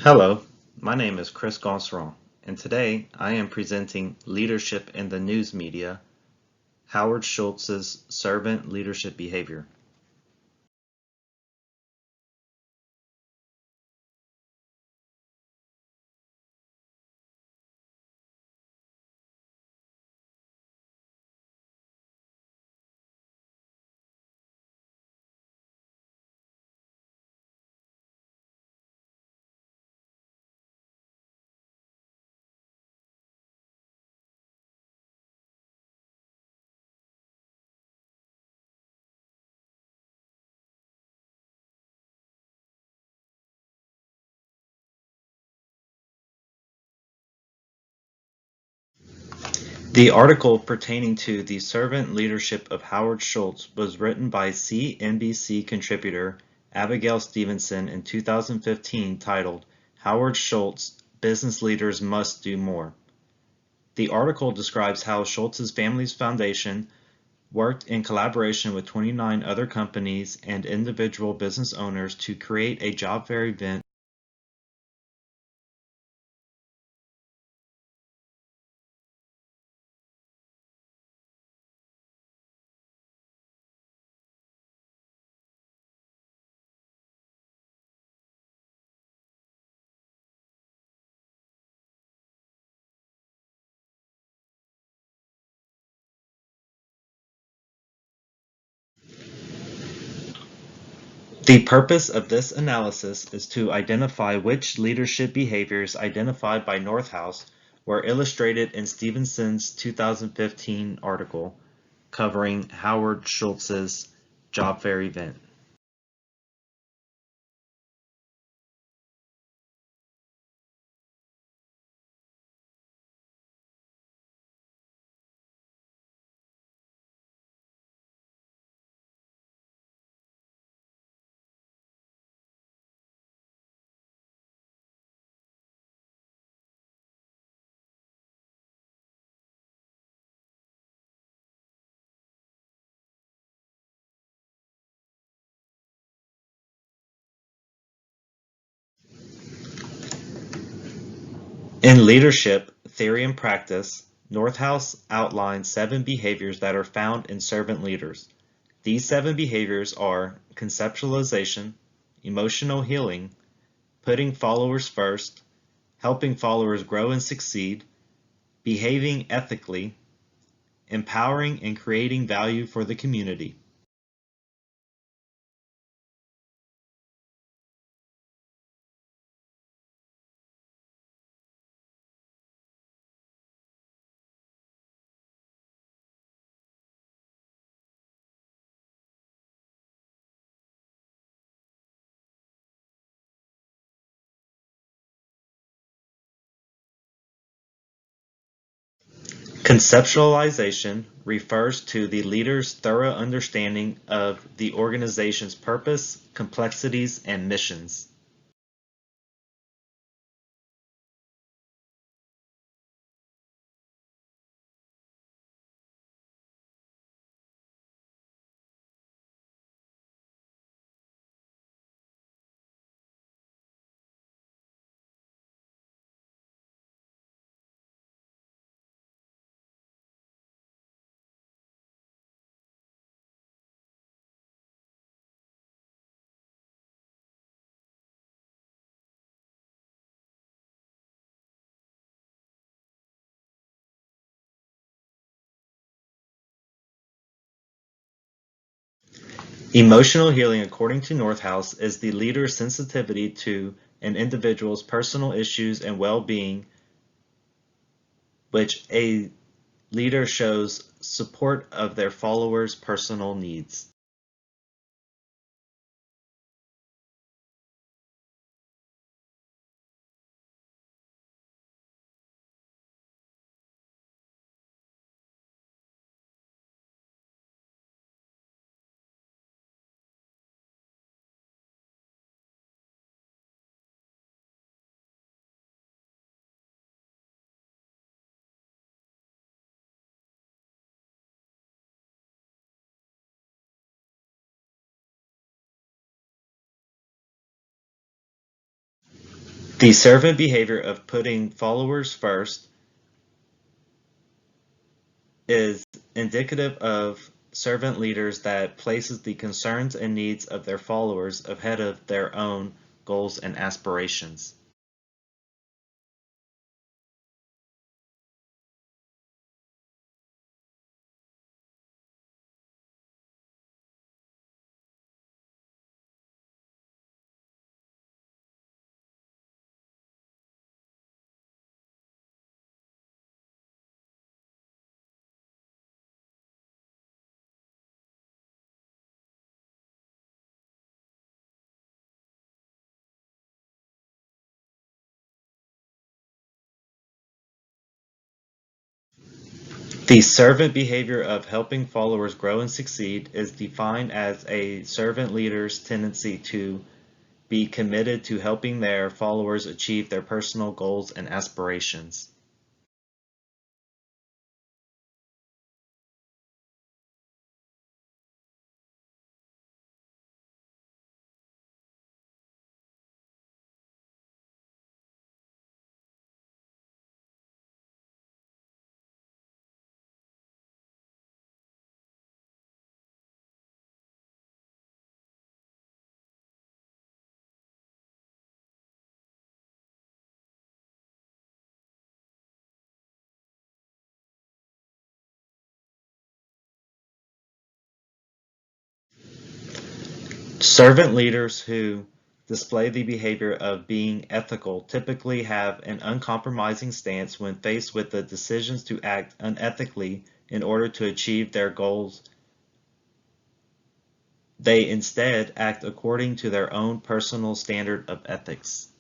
Hello, my name is Chris Gonsuron, and today I am presenting Leadership in the News Media, Howard Schultz's Servant Leadership Behavior. The article pertaining to the servant leadership of Howard Schultz was written by CNBC contributor Abigail Stevenson in 2015 titled Howard Schultz, Business Leaders Must Do More. The article describes how Schultz's family's foundation worked in collaboration with 29 other companies and individual business owners to create a job fair event. The purpose of this analysis is to identify which leadership behaviors identified by Northhouse were illustrated in Stevenson's 2015 article covering Howard Schultz's job fair event. In Leadership, Theory and Practice, Northhouse outlines 7 behaviors that are found in servant leaders. These 7 behaviors are conceptualization, emotional healing, putting followers first, helping followers grow and succeed, behaving ethically, empowering and creating value for the community. Conceptualization refers to the leader's thorough understanding of the organization's purpose, complexities, and missions. Emotional healing, according to Northhouse, is the leader's sensitivity to an individual's personal issues and well-being, which a leader shows support of their followers' personal needs. The servant behavior of putting followers first is indicative of servant leaders that places the concerns and needs of their followers ahead of their own goals and aspirations. The servant behavior of helping followers grow and succeed is defined as a servant leader's tendency to be committed to helping their followers achieve their personal goals and aspirations. Servant leaders who display the behavior of being ethical typically have an uncompromising stance when faced with the decisions to act unethically in order to achieve their goals. They instead act according to their own personal standard of ethics.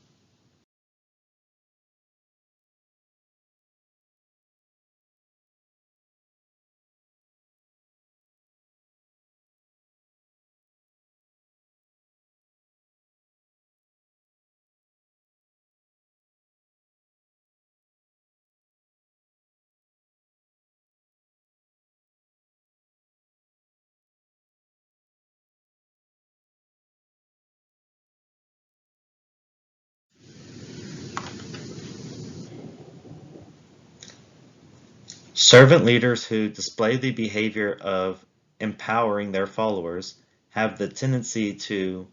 Servant leaders who display the behavior of empowering their followers have the tendency to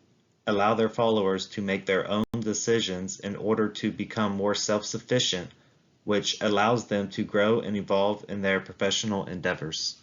allow their followers to make their own decisions in order to become more self-sufficient, which allows them to grow and evolve in their professional endeavors.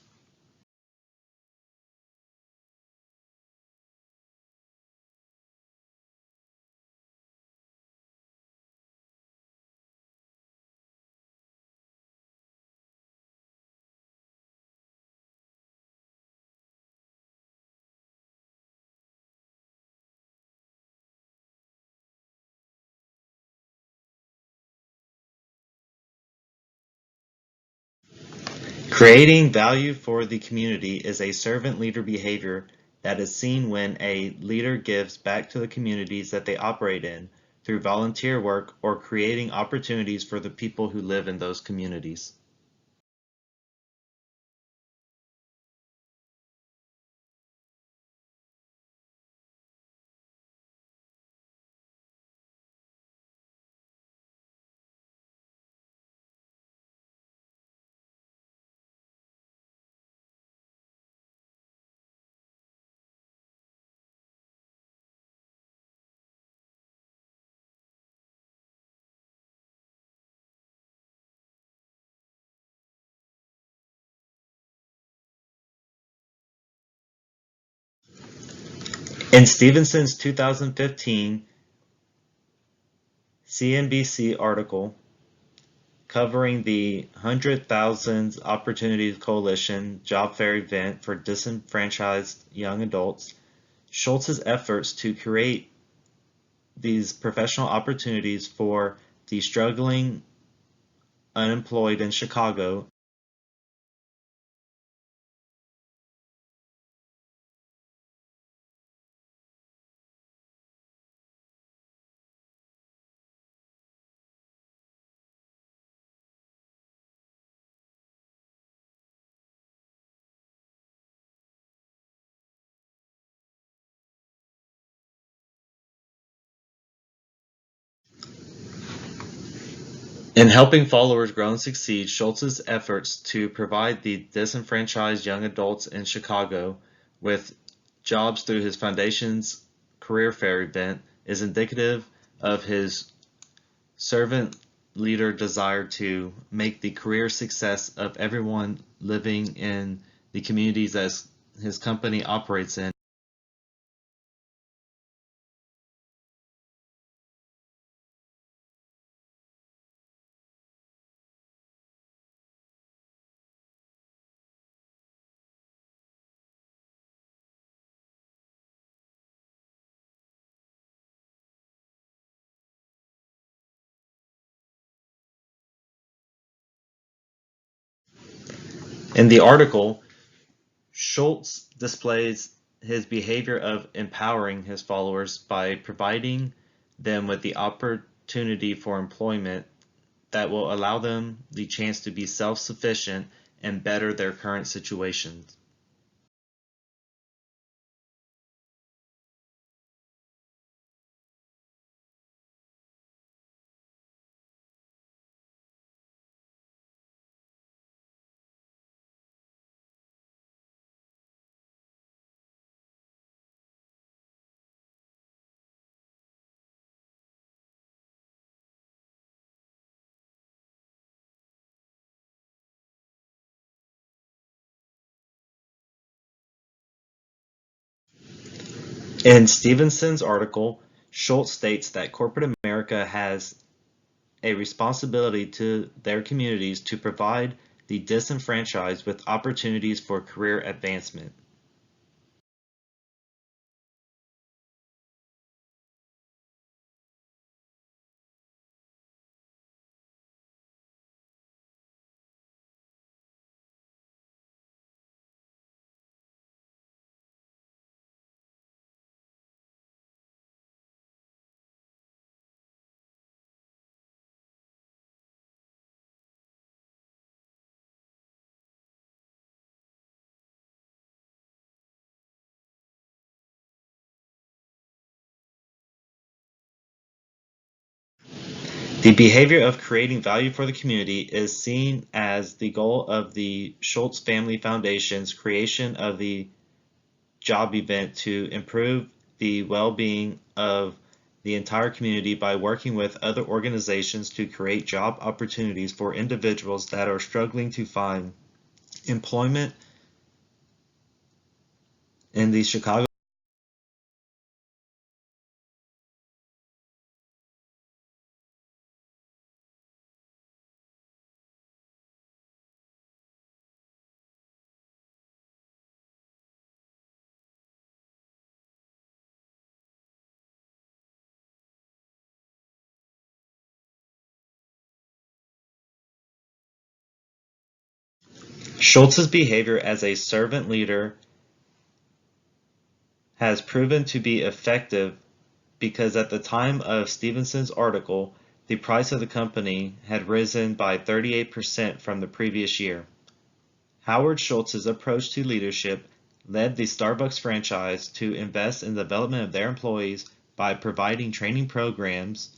Creating value for the community is a servant leader behavior that is seen when a leader gives back to the communities that they operate in through volunteer work or creating opportunities for the people who live in those communities. In Stevenson's 2015 CNBC article covering the 100,000 Opportunities Coalition job fair event for disenfranchised young adults, Shultz's efforts to create these professional opportunities for the struggling unemployed in Chicago. In helping followers grow and succeed, Schultz's efforts to provide the disenfranchised young adults in Chicago with jobs through his foundation's career fair event is indicative of his servant leader desire to make the career success of everyone living in the communities as his company operates in. In the article, Schultz displays his behavior of empowering his followers by providing them with the opportunity for employment that will allow them the chance to be self-sufficient and better their current situations. In Stevenson's article, Schultz states that corporate America has a responsibility to their communities to provide the disenfranchised with opportunities for career advancement. The behavior of creating value for the community is seen as the goal of the Schultz Family Foundation's creation of the job event to improve the well-being of the entire community by working with other organizations to create job opportunities for individuals that are struggling to find employment in the Chicago. Schultz's behavior as a servant leader has proven to be effective because at the time of Stevenson's article, the price of the company had risen by 38% from the previous year. Howard Schultz's approach to leadership led the Starbucks franchise to invest in the development of their employees by providing training programs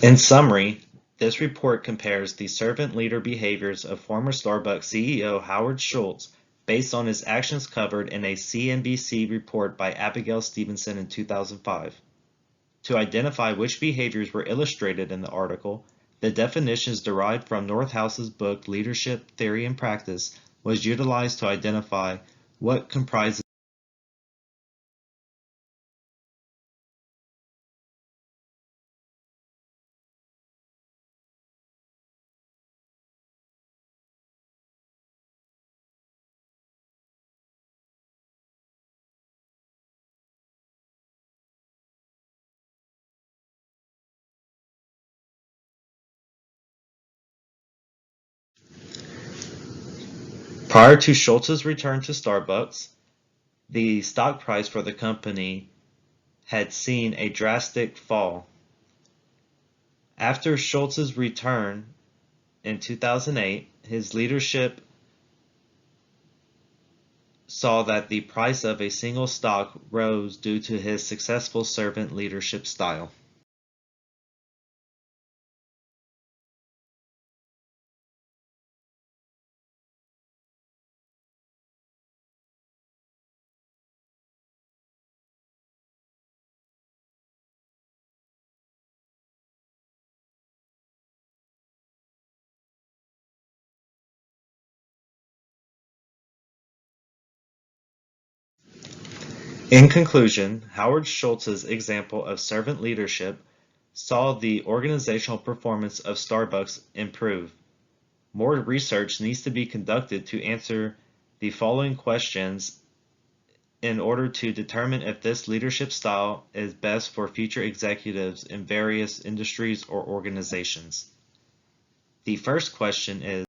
In summary, this report compares the servant leader behaviors of former Starbucks CEO Howard Schultz based on his actions covered in a CNBC report by Abigail Stevenson in 2005. To identify which behaviors were illustrated in the article, the definitions derived from Northhouse's book Leadership, Theory and Practice was utilized to identify what comprises Prior to Shultz's return to Starbucks, the stock price for the company had seen a drastic fall. After Shultz's return in 2008, his leadership saw that the price of a single stock rose due to his successful servant leadership style. In conclusion, Howard Schultz's example of servant leadership saw the organizational performance of Starbucks improve. More research needs to be conducted to answer the following questions in order to determine if this leadership style is best for future executives in various industries or organizations. The first question is,